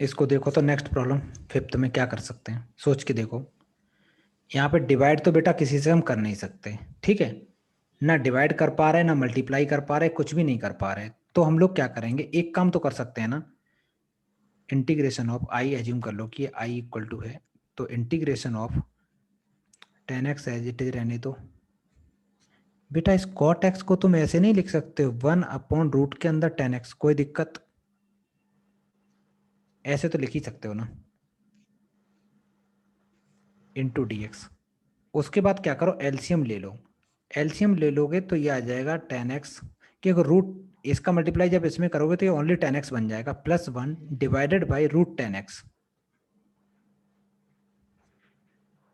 इसको देखो तो नेक्स्ट प्रॉब्लम फिफ्थ में क्या कर सकते हैं, सोच के देखो। यहाँ पे डिवाइड तो बेटा किसी से हम कर नहीं सकते, ठीक है। ना डिवाइड कर पा रहे, ना मल्टीप्लाई कर पा रहे, कुछ भी नहीं कर पा रहे। तो हम लोग क्या करेंगे, एक काम तो कर सकते हैं ना, इंटीग्रेशन ऑफ आई एज्यूम कर लो कि आई इक्वल टू है, तो integration of 10x as it is रहने दो। बेटा इस cot x को तुम ऐसे नहीं लिख सकते, 1/रूट के अंदर 10x, कोई दिक्कत? ऐसे तो लिख ही सकते हो ना, इंटू डी एक्स। उसके बाद क्या करो, एलसीएम ले लो। एलसीएम ले लोगे तो ये आ जाएगा 10x, कि अगर रूट इसका मल्टीप्लाई जब इसमें करोगे तो ये ओनली 10x बन जाएगा, +1 divided by root 10x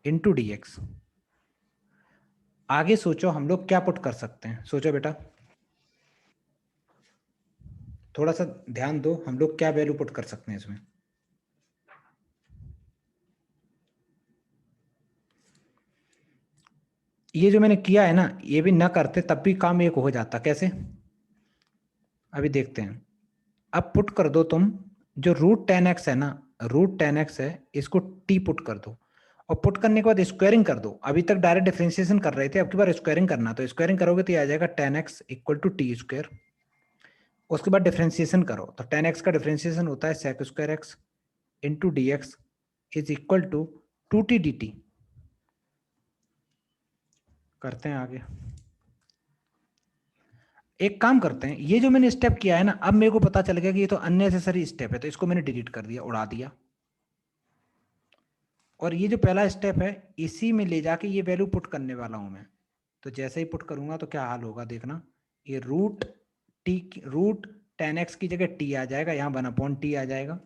into d x. आगे सोचो हम लोग क्या पुट कर सकते हैं, सोचो बेटा, थोड़ा सा ध्यान दो, हम लोग क्या वैल्यू पुट कर सकते हैं इसमें। ये जो मैंने किया है ना, ये भी ना करते तब भी काम एक हो जाता, कैसे अभी देखते हैं। अब पुट कर दो तुम, जो रूट 10x है ना, रूट 10x है, इसको t पुट कर दो, और पुट करने के बाद स्क्वायरिंग कर दो। अभी तक डायरेक्ट डिफरेंशिएशन कर रहे थे, अब की बार स्क्वायरिंग करना, तो स्क्वायरिंग करोगे तो ये आ जाएगा 10x equal to T square. उसके बाद डिफरेंशिएशन करो, तो 10x का डिफरेंशिएशन होता है sec square x into d x is equal to 2t dt। करते हैं आगे, एक काम करते हैं, ये जो मैंने स्टेप किया है ना, अब मेरे को पता चल गया कि ये तो अननेसेसरी स्टेप है, तो इसको मैंने डिलीट कर दिया, उड़ा दिया। और ये जो पहला स्टेप है, इसी में ले जाके ये वैल्यू पुट करने वाला हूं मैं। तो जैसे ही पुट करूंगा तो क्या हाल होगा देखना, ये रूट 10x की जगह t आ जाएगा, यहां 1/t आ जाएगा।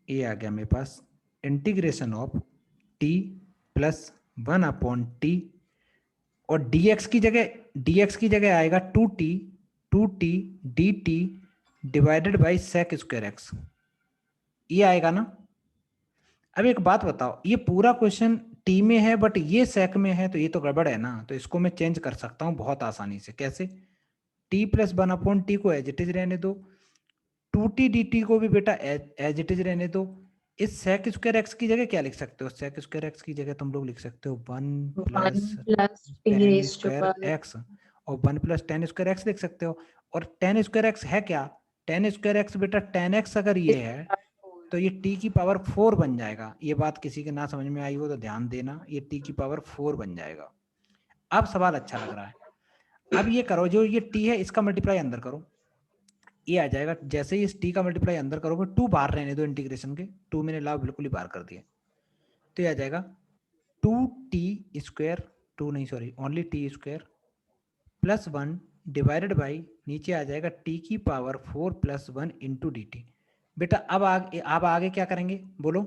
ये आ गया मेरे पास integration of t plus 1/t, और dx की जगह आएगा 2t dt divided by sec square X. ये आएगा ना। अब एक बात बताओ, ये पूरा क्वेश्चन टी में है बट ये सेक में है, तो ये तो गड़बड़ है ना। तो इसको मैं चेंज कर सकता हूं बहुत आसानी से, कैसे, t+1/t को एज इट इज रहने दो, 2t dt को भी बेटा एज इट इज रहने दो। इस सेक स्क्वायर एक्स की जगह क्या लिख सकते हो, सेक स्क्वायर एक्स की जगह तुम लोग लिख सकते हो 1 plus 1 + ten t square x, और 1 + 10 स्क्वायर एक्स लिख सकते हो। और 10 स्क्वायर एक्स है क्या, 10 स्क्वायर एक्स बेटा 10x अगर ये है तो ये t की पावर 4 बन जाएगा। ये बात किसी के ना समझ में आई हो तो ध्यान देना, ये t की पावर 4 बन जाएगा। अब सवाल अच्छा लग रहा है। अब ये करो, जो ये t है इसका मल्टीप्लाई अंदर करो, ये आ जाएगा। जैसे ही इस t का मल्टीप्लाई अंदर करोगे, 2 बाहर रहने दो इंटीग्रेशन के, 2 मैंने लाभ बिल्कुल ही बाहर कर दिया, तो ये आ जाएगा 2t², 2 नहीं sorry only t² +1 divided by, नीचे आ जाएगा t की पावर 4 + 1 इंटू डी टी। बेटा अब आगे क्या करेंगे बोलो,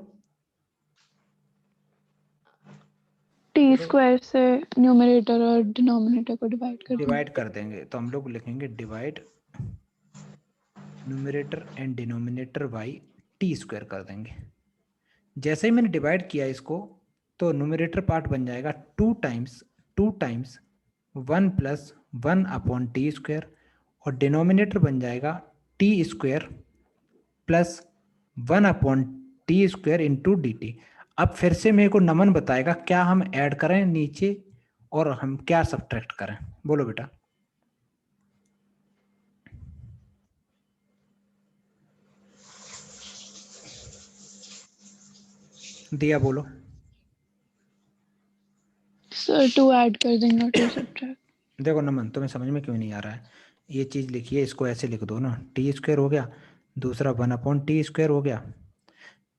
t स्क्वायर से न्यूमरेटर और डिनोमिनेटर को डिवाइड कर देंगे। डिवाइड कर देंगे, तो हम लोग लिखेंगे divide numerator and denominator by t² कर देंगे। जैसे ही मैंने डिवाइड किया इसको, तो न्यूमरेटर पार्ट बन जाएगा 2 टाइम्स 1 + 1/t², और डिनोमिनेटर बन जाएगा t² plus 1/t² into d T. अब फिर से मेरे को नमन बताएगा क्या हम ऐड करें नीचे और हम क्या सब्ट्रैक्ट करें, बोलो बेटा। दिया बोलो। सर 2 ऐड कर देंगे और 2 सब्ट्रैक्ट। देखो नमन, तुम्हें समझ में क्यों नहीं आ रहा है, ये चीज़ लिखिए, इसको ऐसे लिख दो ना, t² हो गया, दूसरा 1/t² हो गया।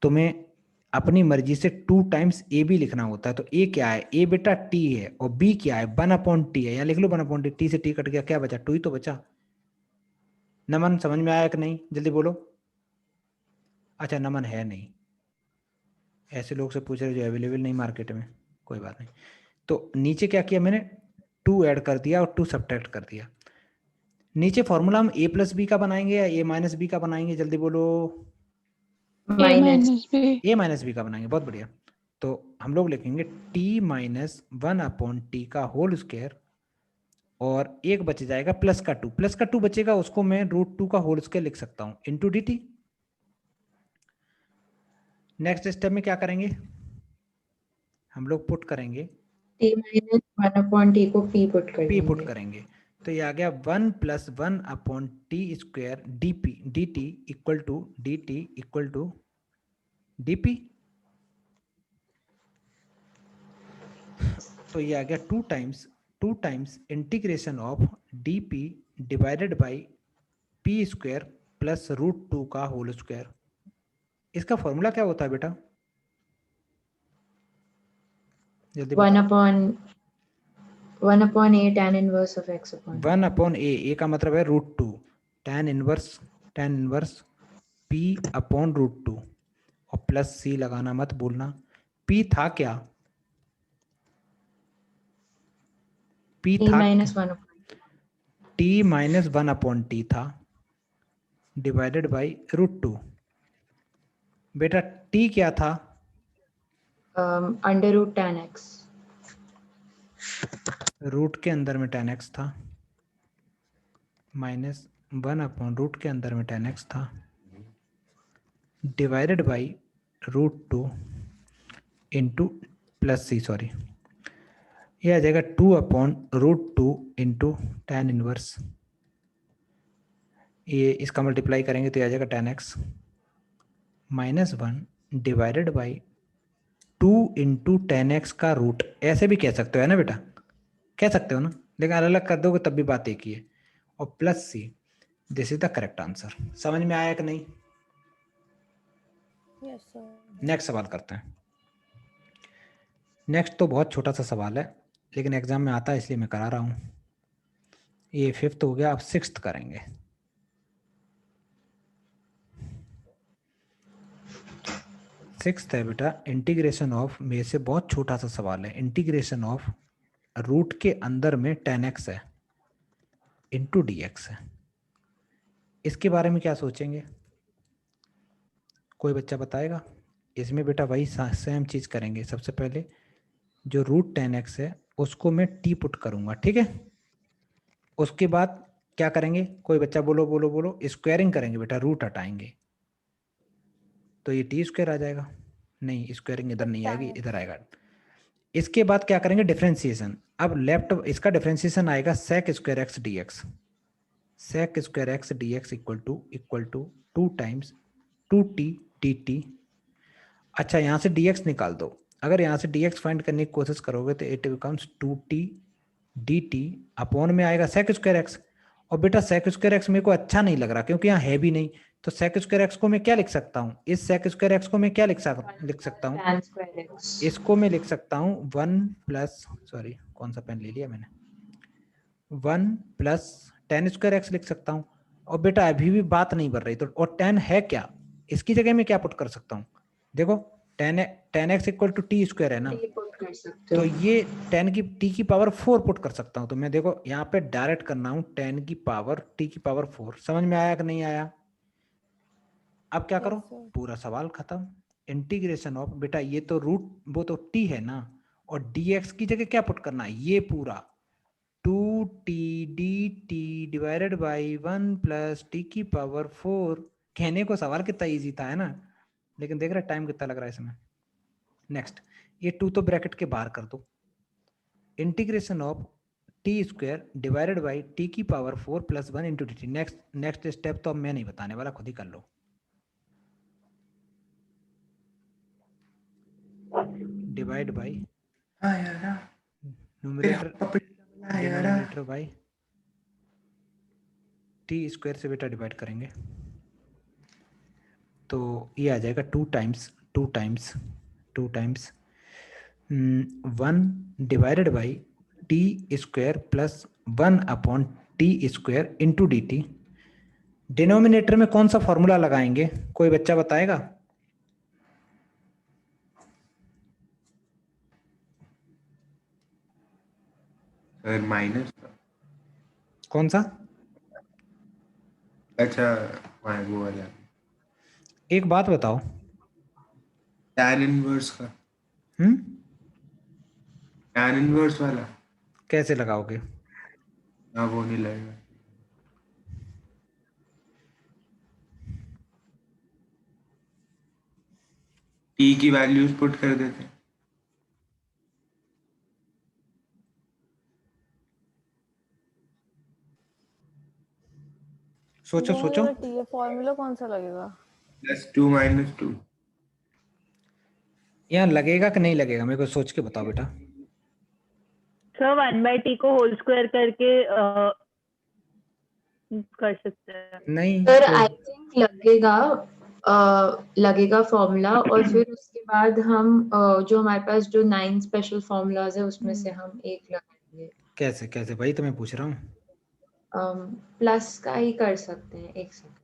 तुम्हें अपनी मर्जी से 2 टाइम्स ए भी लिखना होता है, तो ए क्या है, ए बेटा t है, और बी क्या है 1/t है, यहाँ लिख लो 1/t, t से t कट गया, क्या बचा 2 ही तो बचा। नमन समझ में आया कि नहीं, जल्दी बोलो। अच्छा नमन है नहीं, ऐसे लोग से पूछ रहे जो अवेलेबल नहीं मार्केट में, कोई बात नहीं। तो नीचे क्या किया मैंने, 2 ऐड कर दिया और 2 सब्ट्रैक्ट कर दिया। नीचे फॉर्मूला हम a+b का बनाएंगे या a-b का बनाएंगे, जल्दी बोलो। a-b का बनाएंगे, बहुत बढ़िया। तो हम लोग लिखेंगे t - 1/t का होल स्क्वायर और एक बच जाएगा प्लस का 2, प्लस का 2 बचेगा, उसको मैं √2 का होल स्क्वायर लिख सकता हूं इंटू dt। नेक्स्ट स्टेप में क्या करेंगे, हम लोग पुट करेंगे t माइनस 1/t को p पुट कर p पुट देंगे। करेंगे, तो ये आ गया 1 + 1/t² dp dt equal to dp। तो ये आ गया 2 times integration of dp divided by p² plus √2 का होल स्क्वायर। इसका फॉर्मूला क्या होता है बेटा, जल्दी बताओ। 1/a tan inverse of x upon 1/a का मतलब है √2, tan इनवर्स p अपॉन √2 और प्लस c लगाना मत भूलना। p था क्या, p t था minus 1 t माइनस 1/t था डिवाइडेड बाई √2। बेटा t क्या था, under root tan x root के अंदर में tan x था, माइनस 1/रूट के अंदर में tan x था, divided by √2 into plus c, sorry, ये आ जाएगा 2/√2 इंटू tan इनवर्स, ये इसका मल्टीप्लाई करेंगे तो ये आ जाएगा tan x minus 1 divided by 2 into tan x का रूट, ऐसे भी कह सकते हो है ना बेटा, कह सकते हो ना, लेकिन अलग अलग कर दोगे तब भी बात एक ही है, और plus c। This is the correct answer. समझ में आया कि नहीं? Yes sir. नेक्स्ट सवाल करते हैं। नेक्स्ट तो बहुत छोटा सा सवाल है, लेकिन एग्जाम में आता है इसलिए मैं करा रहा हूँ। ये 5th हो गया, अब 6th करेंगे। सिक्स्थ है बेटा, इंटीग्रेशन ऑफ, में से बहुत छोटा सा सवाल है, इंटीग्रेशन ऑफ रूट के अंदर में tan x है इंटू dx है। इसके बारे में क्या सोचेंगे, कोई बच्चा बताएगा? इसमें बेटा वही सेम चीज करेंगे। सबसे पहले जो रूट tan x है उसको मैं t पुट करूंगा, ठीक है। उसके बाद क्या करेंगे, कोई बच्चा बोलो बोलो बोलो, स्क्वायरिंग करेंगे बेटा, रूट हटाएंगे तो ये t² आ जाएगा। नहीं, स्क्वायरिंग इधर नहीं आएगी, इधर आएगा। इसके बाद क्या करेंगे, डिफरेंशिएशन। अब लेफ्ट इसका डिफरेंशिएशन आएगा sec² x dx, sec² x dx equal to 2 times 2t dt। अच्छा, यहाँ से dx निकाल दो। अगर यहाँ से dx फाइंड करने की कोशिश करोगे तो it becomes 2t dt upon में आएगा sec² x। और बेटा sec² x मेरे को अच्छा नहीं लग रहा क्योंकि यहाँ है भी नहीं, तो sec² x को मैं क्या लिख सकता हूँ, इस sec² x को मैं क्या लिख सकता हूँ, tan square x इसको मैं लिख सकता हूँ 1 प्लस, सॉरी कौन सा पेन ले लिया मैंने, 1 प्लस tan² x लिख सकता हूँ। और बेटा अभी भी बात नहीं बढ़ रही, तो और tan है क्या, इसकी जगह में क्या पुट कर सकता हूँ, देखो tan x equal to t² है ना, t पुट कर सकते तो हो। ये t की पावर 4 पुट कर सकता हूँ। तो मैं देखो यहाँ पे डायरेक्ट करना हूँ tan की पावर t की पावर 4। समझ में आया कि नहीं आया? अब क्या करो, Yes, sir. पूरा सवाल खत्म। इंटीग्रेशन ऑफ, बेटा ये तो रूट, वो तो t है ना, और dx की जगह क्या पुट करना है, ये पूरा 2t dt divided by 1 plus t की पावर 4। कहने को सवाल कितना इजी था, है ना, लेकिन देख रहे टाइम कितना लग रहा है इसमें। नेक्स्ट, ये 2 तो ब्रैकेट के बाहर कर दो। Integration of t² divided by t की power 4 plus 1 into dt। Next step तो अब मैं नहीं बताने वाला, खुद ही कर लो। Divide by numerator by t² से बेटा डिवाइड करेंगे तो ये आ जाएगा 2 times 1 divided by t² plus 1/t² into dt। Denominator में कौन सा फॉर्मूला लगाएंगे, कोई बच्चा बताएगा? माइनस, कौन सा? अच्छा वो वाला एक बात बताओ, tan इनवर्स का, हम्म, tan इनवर्स वाला कैसे लगाओगे? ना वो नहीं लगेगा। टी की वैल्यूज पुट कर देते हैं। सोचो वो सोचो। मुझे टी है, फॉर्मूला कौन सा लगेगा? +2 -2। यहाँ लगेगा कि नहीं लगेगा, मेरे को सोच के बताओ बेटा। सर 1/t को होल स्क्वायर करके कर सकते हैं। नहीं सर तो आई थिंक लगेगा फॉर्मूला, और फिर उसके बाद हम जो हमारे पास जो 9 स्पेशल फॉर्मूलाज है उसमें से हम एक लगाएंगे। कैसे कैसे भाई, तो मैं पूछ रहा हूँ। प्लस का ही कर सकते हैं, एक सेकंड।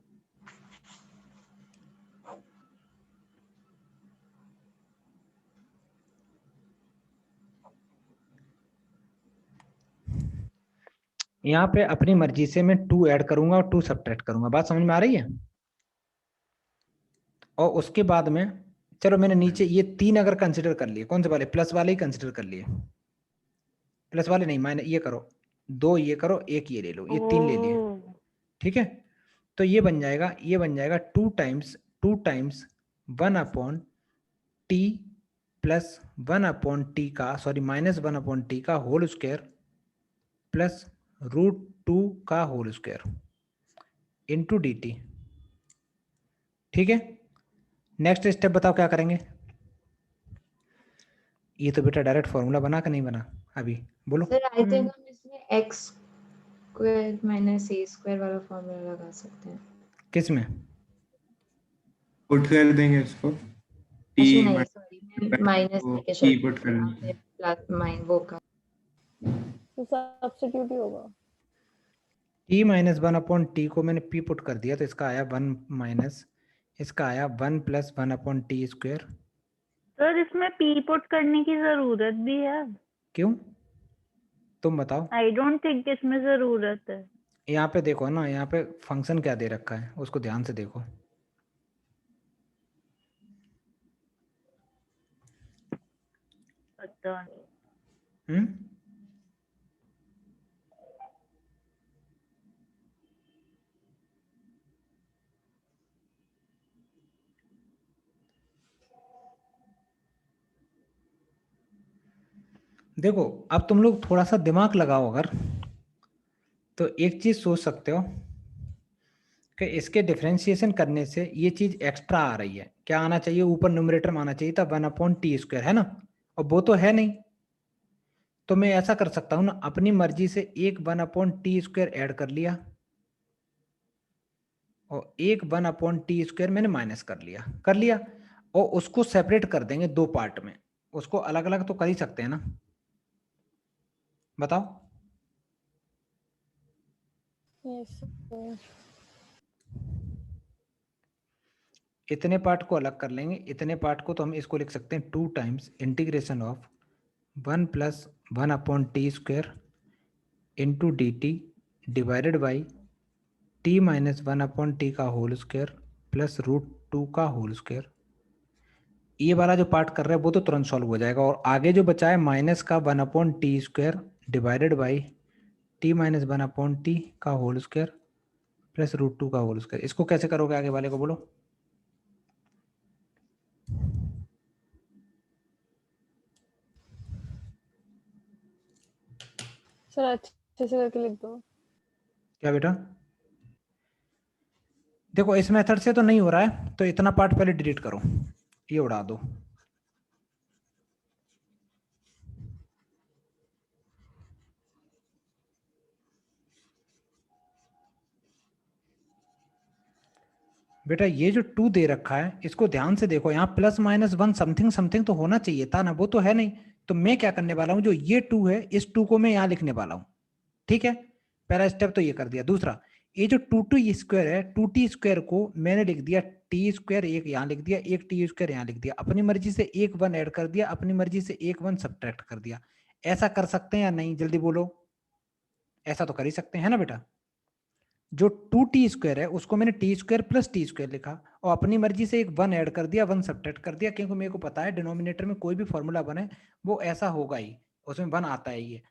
यहाँ पे अपनी मर्जी से मैं 2 ऐड करूंगा और 2 सब्ट्रैक्ट करूंगा, बात समझ में आ रही है। और उसके बाद में चलो मैंने नीचे ये 3 अगर कंसिडर कर लिए, कौन से वाले, प्लस वाले ही कंसिडर कर लिए, प्लस वाले नहीं, माइनस ये करो, 2 ये करो, 1 ये ले लो, ये 3 ले लिए, ठीक है। तो ये बन जाएगा 2 टाइम्स 1/t प्लस 1/t का, सॉरी -1/t का होल स्क्वायर प्लस √2 का होल स्क्वायर इंटू dt, ठीक है। नेक्स्ट स्टेप बताओ क्या करेंगे। ये तो बेटा डायरेक्ट फॉर्मूला बना कि नहीं बना अभी, बोलो। सर आई थिंक हम इसमें x square minus a square वाला फॉर्मूला लगा सकते हैं। किस में? पुट कर देंगे इसको। टी अच्छा नहीं, सॉरी, माइनस के टी शर्त पुट पे, कर आपने देंगे। प्लस माइन वो का। तो सब्स्टिट्यूट ही होगा। t माइनस 1/t को मैंने p पुट कर दिया, तो इसका आया 1 माइनस, इसका आया 1 प्लस 1/t स्क्वायर। सर इसमें पी पुट करने की जरूरत भी है? क्यों, तुम बताओ। आई डोंट थिंक इसमें जरूरत है। यहाँ पे देखो ना, यहाँ पे फंक्शन क्या दे रखा है उसको ध्यान से देखो। पता नहीं। हम्म, देखो अब तुम लोग थोड़ा सा दिमाग लगाओ अगर, तो एक चीज सोच सकते हो कि इसके डिफरेंशिएशन करने से ये चीज एक्स्ट्रा आ रही है, क्या आना चाहिए, ऊपर न्यूमरेटर में आना चाहिए था 1/t स्क्वायर, है ना, और वो तो है नहीं। तो मैं ऐसा कर सकता हूं ना, अपनी मर्जी से एक 1/t स्क्वायर ऐड कर लिया और एक 1/t स्क्वायर मैंने माइनस कर लिया, और उसको सेपरेट कर देंगे 2 पार्ट में। उसको अलग अलग तो कर ही सकते हैं ना, बताओ। Yes sir. इतने पार्ट को अलग कर लेंगे, इतने पार्ट को तो हम इसको लिख सकते हैं 2 times integration of 1 plus 1/t square into dt divided by t minus 1/t का होल स्क्वायर प्लस √2 का होल स्क्वायर। ये वाला जो पार्ट कर रहे हैं वो तो तुरंत सॉल्व हो जाएगा, और आगे जो बचा है माइनस का 1/t square divided by t minus 1/t का होल स्क्वायर प्लस √2 का होल स्क्वायर। इसको कैसे करोगे आगे वाले को, बोलो। सर अच्छे से करके लिख दो। क्या बेटा, देखो इस मेथड से तो नहीं हो रहा है, तो इतना पार्ट पहले डिलीट करो, ये उड़ा दो। बेटा ये जो 2 दे रखा है इसको ध्यान से देखो, यहाँ +-1 समथिंग समथिंग तो होना चाहिए था ना, वो तो है नहीं। तो मैं क्या करने वाला हूँ, जो ये 2 है इस 2 को मैं यहाँ लिखने वाला हूँ, ठीक है। पहला स्टेप तो ये कर दिया। दूसरा, ये जो 2t स्क्वायर है, 2t स्क्वायर को मैंने लिख दिया t स्क्वायर, एक यहाँ लिख दिया, एक t स्क्वायर यहाँ लिख दिया, अपनी मर्जी से एक 1 ऐड कर दिया, अपनी मर्जी से एक 1 सब्ट्रैक्ट कर दिया। ऐसा कर सकते हैं या नहीं, जल्दी बोलो। ऐसा तो कर ही सकते हैं ना बेटा। जो 2t स्क्वायर है उसको मैंने t square plus t square लिखा, और अपनी मर्जी से एक 1 ऐड कर दिया, 1 सब्ट्रैक्ट कर दिया, क्योंकि मेरे को पता है डिनोमिनेटर में कोई भी फॉर्मूला बने वो ऐसा होगा ही, उसमें 1 आता है ये,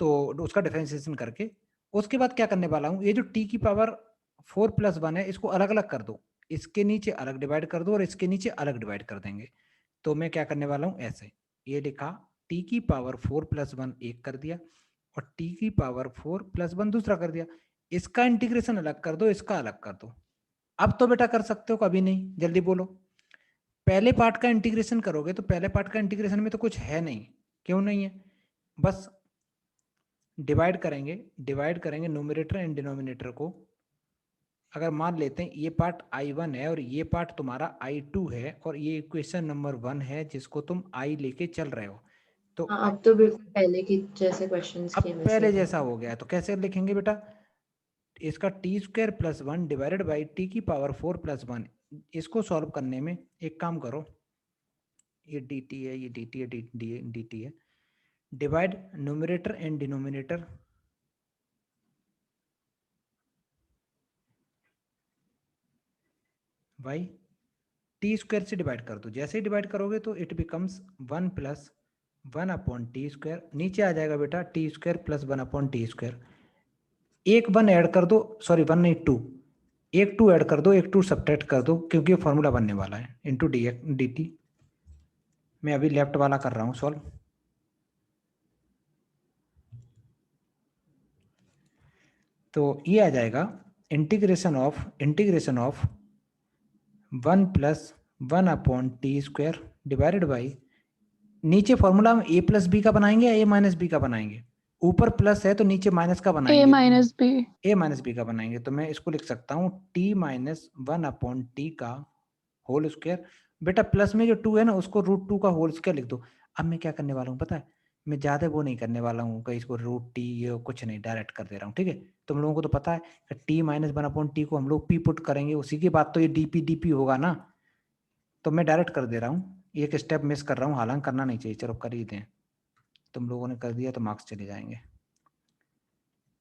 तो उसका डिफरेंशिएशन करके उसके बाद क्या करने वाला हूँ, ये जो t की पावर 4 + 1 है इसको अलग अलग कर दो, इसके नीचे अलग डिवाइड कर दो और इसके नीचे अलग डिवाइड कर देंगे। तो मैं क्या करने वाला हूँ, ऐसे ये लिखा t की पावर 4 + 1 एक कर दिया और t की पावर 4 + 1 दूसरा कर दिया। इसका इंटीग्रेशन अलग कर दो, इसका अलग कर दो। अब तो बेटा कर सकते हो, कभी नहीं, जल्दी बोलो। पहले पार्ट का इंटीग्रेशन करोगे तो पहले पार्ट का इंटीग्रेशन में तो कुछ है नहीं, क्यों नहीं है, बस डिवाइड करेंगे न्यूमरेटर एंड डिनोमिनेटर को। अगर मान लेते हैं ये पार्ट I1 है और ये पार्ट तुम्हारा I2 है और ये इक्वेशन नंबर 1 है जिसको तुम I लेके चल रहे हो, तो हाँ, अब तो बिल्कुल पहले की जैसे क्वेश्चंस अब किए वैसे पहले ही जैसा हो गया है। तो कैसे लिखेंगे बेटा, इसका t² + 1 डिवाइडेड बाई t की पावर 4 + 1। इसको सॉल्व करने में एक काम करो, ये dt है, ये dt है, dt है, divide numerator and denominator by t² से डिवाइड कर दो। जैसे ही डिवाइड करोगे तो इट बिकम्स 1 + 1/t²। नीचे आ जाएगा बेटा t² + 1/t²। एक 1 ऐड कर दो, सॉरी 1 नहीं 2, एक 2 ऐड कर दो, एक 2 सब्ट्रैक्ट कर दो क्योंकि फॉर्मूला बनने वाला है इंटू dt। मैं अभी लेफ्ट वाला कर रहा हूँ सॉल्व। तो ये आ जाएगा integration of 1 + 1/t² divided by, नीचे फॉर्मूला में a + b का बनाएंगे या a - b का बनाएंगे, ऊपर प्लस है तो नीचे माइनस का a बनाएंगे, minus b। a - b का बनाएंगे। तो मैं इसको लिख सकता हूँ t - 1/t का होल स्क्वायर। बेटा प्लस में जो 2 है ना उसको √2 का होल स्क्वायर लिख दो। अब मैं क्या करने वाला हूँ पता है, मैं ज्यादा वो नहीं करने वाला हूँ कहीं इसको √t ये कुछ नहीं, डायरेक्ट कर दे रहा हूँ, ठीक है। तुम लोगों को तो पता है कि t - 1/t को हम लोग p पुट करेंगे, उसी के बाद तो ये dp होगा ना, तो मैं डायरेक्ट कर दे रहा हूँ, एक स्टेप मिस कर रहा हूँ, हालांकि करना नहीं चाहिए, चलो कर ही दें। तुम लोगों ने कर दिया तो मार्क्स चले जाएंगे।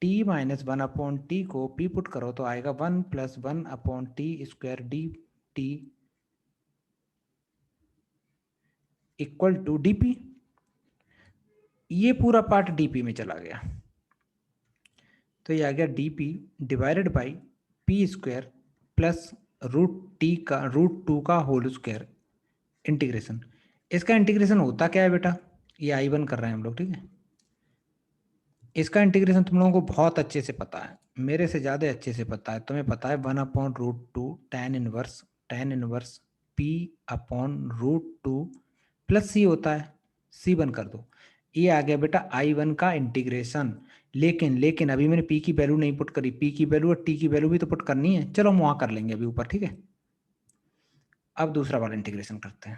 t - 1/t को p पुट करो तो आएगा 1 + 1/t² dt equal to dp। ये पूरा पार्ट dp में चला गया, तो ये आ गया dp divided by p² plus √2 का होल स्क्वायर इंटीग्रेशन। इसका इंटीग्रेशन होता क्या है बेटा, ये I1 कर रहे हैं हम लोग, ठीक है। इसका इंटीग्रेशन तुम लोगों को बहुत अच्छे से पता है, मेरे से ज़्यादा अच्छे से पता है। तुम्हें पता है 1/√2 tan inverse p/√2 plus c होता है, c1 कर दो। ये आ गया बेटा I1 का इंटीग्रेशन। लेकिन अभी मैंने p की वैल्यू नहीं पुट करी, p की वैल्यू और t की वैल्यू भी तो पुट करनी है, चलो हम वहाँ कर लेंगे अभी ऊपर, ठीक है। अब दूसरा वाला इंटीग्रेशन करते हैं।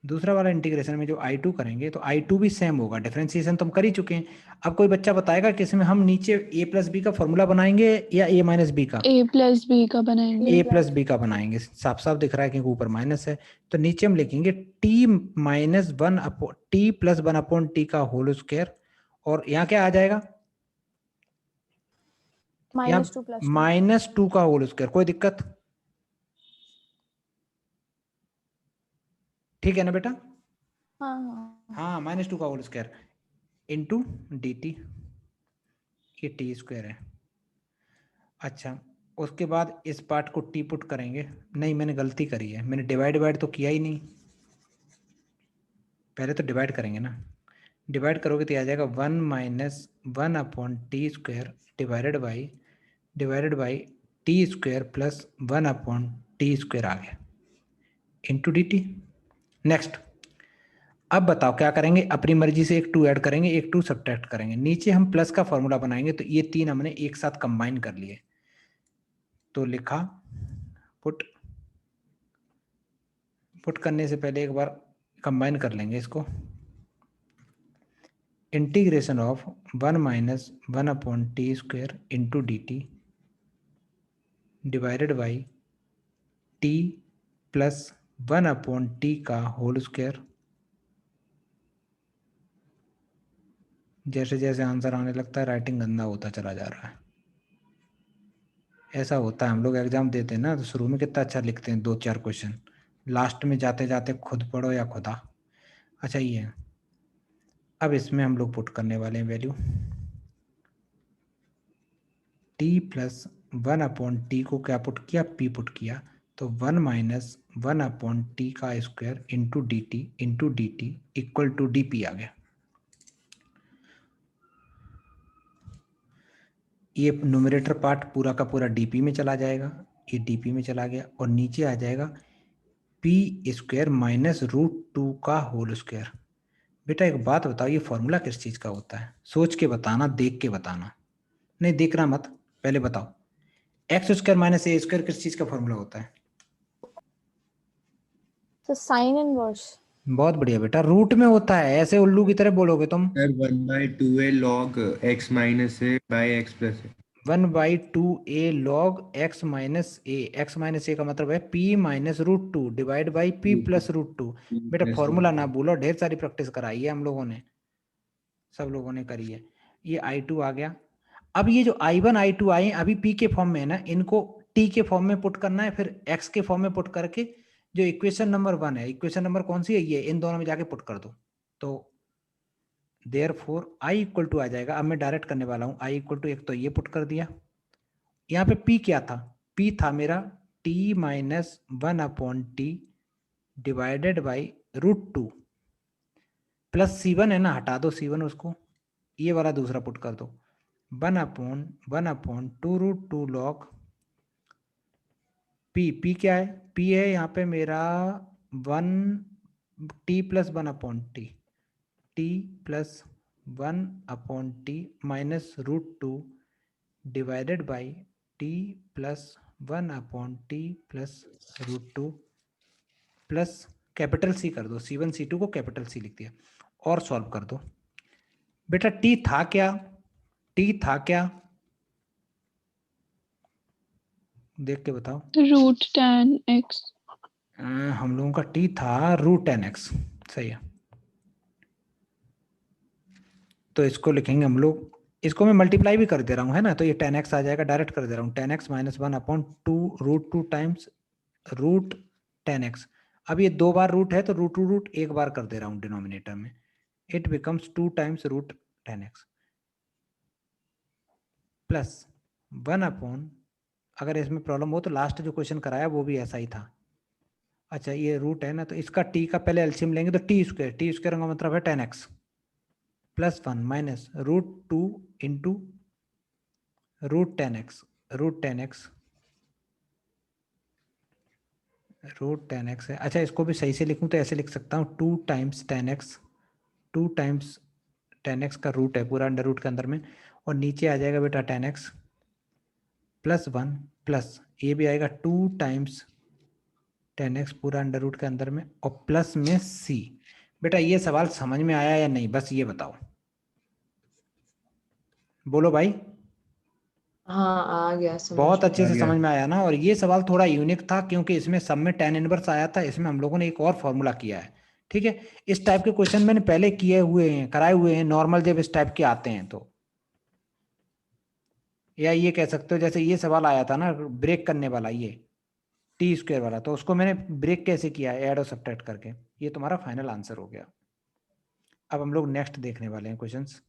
दूसरा वाला इंटीग्रेशन में जो I2 करेंगे तो I2 भी सेम होगा, डिफरेंशिएशन तो हम कर ही चुके हैं। अब कोई बच्चा बताएगा कि इसमें हम नीचे a + b का फॉर्मूला बनाएंगे या a - b का, a + b का बनाएंगे। a + b का बनाएंगे, साफ साफ दिख रहा है क्योंकि ऊपर माइनस है। तो नीचे हम लिखेंगे t - 1/t का होल स्क्वायर, और यहाँ क्या आ जाएगा, -2 + 2। -2 का होल स्क्वायर। कोई दिक्कत, ठीक है ना बेटा, हाँ हाँ। हाँ -2 का होल स्क्वायर इंटू dt, ये t² है। अच्छा, उसके बाद इस पार्ट को t पुट करेंगे, नहीं मैंने गलती करी है, मैंने डिवाइड तो किया ही नहीं, पहले तो डिवाइड करेंगे ना। डिवाइड करोगे तो आ जाएगा 1 - 1/t² divided by t² plus 1/t² आ गया इंटू dt। नेक्स्ट, अब बताओ क्या करेंगे, अपनी मर्जी से एक 2 ऐड करेंगे, एक 2 सब्ट्रैक्ट करेंगे। नीचे हम प्लस का फॉर्मूला बनाएंगे, तो ये 3 हमने एक साथ कंबाइन कर लिए, तो लिखा पुट करने से पहले एक बार कंबाइन कर लेंगे इसको। Integration of 1 - 1/t² into dt divided by t plus 1/t का होल स्क्वायर। जैसे जैसे आंसर आने लगता है राइटिंग गंदा होता चला जा रहा है, ऐसा होता है। हम लोग एग्जाम देते हैं ना तो शुरू में कितना अच्छा लिखते हैं 2-4 क्वेश्चन, लास्ट में जाते जाते खुद पढ़ो या खुदा। अच्छा ये है, अब इसमें हम लोग पुट करने वाले हैं वैल्यू टी प्लस 1/t को क्या पुट किया, p पुट किया, तो 1 माइनस 1/t का square into d t equal to dp आ गया। ये न्यूमरेटर पार्ट पूरा का पूरा dp में चला जाएगा, ये dp में चला गया, और नीचे आ जाएगा p स्क्वायर माइनस √2 का होल स्क्वायर। बेटा एक बात बताओ, ये फॉर्मूला किस चीज का होता है? सोच के बताना, देख के बताना, नहीं देखना मत, पहले बताओ। एक्स स्क्वायर माइनस ए स्क्वायर किस चीज का फॉर्मूला होता है? So sin inverse. बहुत बढ़िया बेटा, रूट में होता है, ऐसे उल्लू की तरह बोलोगे तुम। Sir 1/2a log x minus a by x plus a। 1/2a log x minus A, X minus A का मतलब है p minus √2 divide by p plus √2। बेटा फॉर्मूला ना भूलो, ढेर सारी प्रैक्टिस कराई है हम लोगों ने, सब लोगों ने करी है। ये I2 आ गया। अब ये जो I1 I2 आए अभी p के फॉर्म में है ना, इनको t के फॉर्म में पुट करना है, फिर x के फॉर्म में पुट करके जो इक्वेशन नंबर 1 है, इक्वेशन नंबर कौन सी है, ये, इन दोनों में जाके पुट कर दो, तो देयरफॉर I इक्वल टू आ जाएगा। अब मैं डायरेक्ट करने वाला हूँ, I इक्वल टू, एक तो ये पुट कर दिया, यहाँ पे p क्या था, p था मेरा t minus 1/t divided by √2 plus c1 है ना, हटा दो c1 उसको, ये वाला दूसरा पुट कर दो, 1/2 √2 log p क्या है, p है यहाँ पे मेरा 1t plus 1/t, t plus 1/t minus √2 divided by t plus 1/t plus √2 plus capital C कर दो, C1 C2 को कैपिटल C लिख दिया, और सॉल्व कर दो। बेटा t था क्या, t था क्या, देख के बताओ। √10x। हम लोगों का t था √10x, सही है। तो इसको लिखेंगे हम लोग, इसको मैं मल्टीप्लाई भी कर दे रहा हूँ, है ना, तो ये 10x आ जाएगा, डायरेक्ट कर दे रहा हूँ, 10x माइनस 1/2 √2 टाइम्स √10x। अब ये 2 बार रूट है तो रूट एक बार कर दे रहा हूँ डिनोमिनेटर में, it becomes 2 times √10x plus 1/, अगर इसमें प्रॉब्लम हो तो लास्ट जो क्वेश्चन कराया वो भी ऐसा ही था। अच्छा ये रूट है ना, तो इसका t का पहले एलसीएम लेंगे तो टी स्क्वायर का मतलब है 10x plus 1 minus √2 into √10x है। अच्छा इसको भी सही से लिखूं तो ऐसे लिख सकता हूँ 2 टाइम्स 10x का रूट है पूरा अंडर रूट के अंदर में, और नीचे आ जाएगा बेटा 10x प्लस 1 प्लस ये भी आएगा 2 टाइम्स 10x पूरा अंडर रूट के अंदर में, और प्लस में c। बेटा ये सवाल समझ में आया या नहीं, बस ये बताओ, बोलो भाई। हाँ आ गया समझ बहुत में। अच्छे से समझ में आया ना, और ये सवाल थोड़ा यूनिक था क्योंकि इसमें सब में tan इनवर्स आया था, इसमें हम लोगों ने एक और फॉर्मूला किया है। ठीक है, इस टाइप के क्वेश्चन मैंने पहले किए हुए हैं, कराए हुए हैं नॉर्मल, जब इस टाइप के आते हैं तो, या ये कह सकते हो जैसे ये सवाल आया था ना ब्रेक करने वाला, ये टी स्क्वायर वाला, तो उसको मैंने ब्रेक कैसे किया है, ऐड और सब्ट्रैक्ट करके। ये तुम्हारा फाइनल आंसर हो गया। अब हम लोग नेक्स्ट देखने वाले हैं क्वेश्चंस।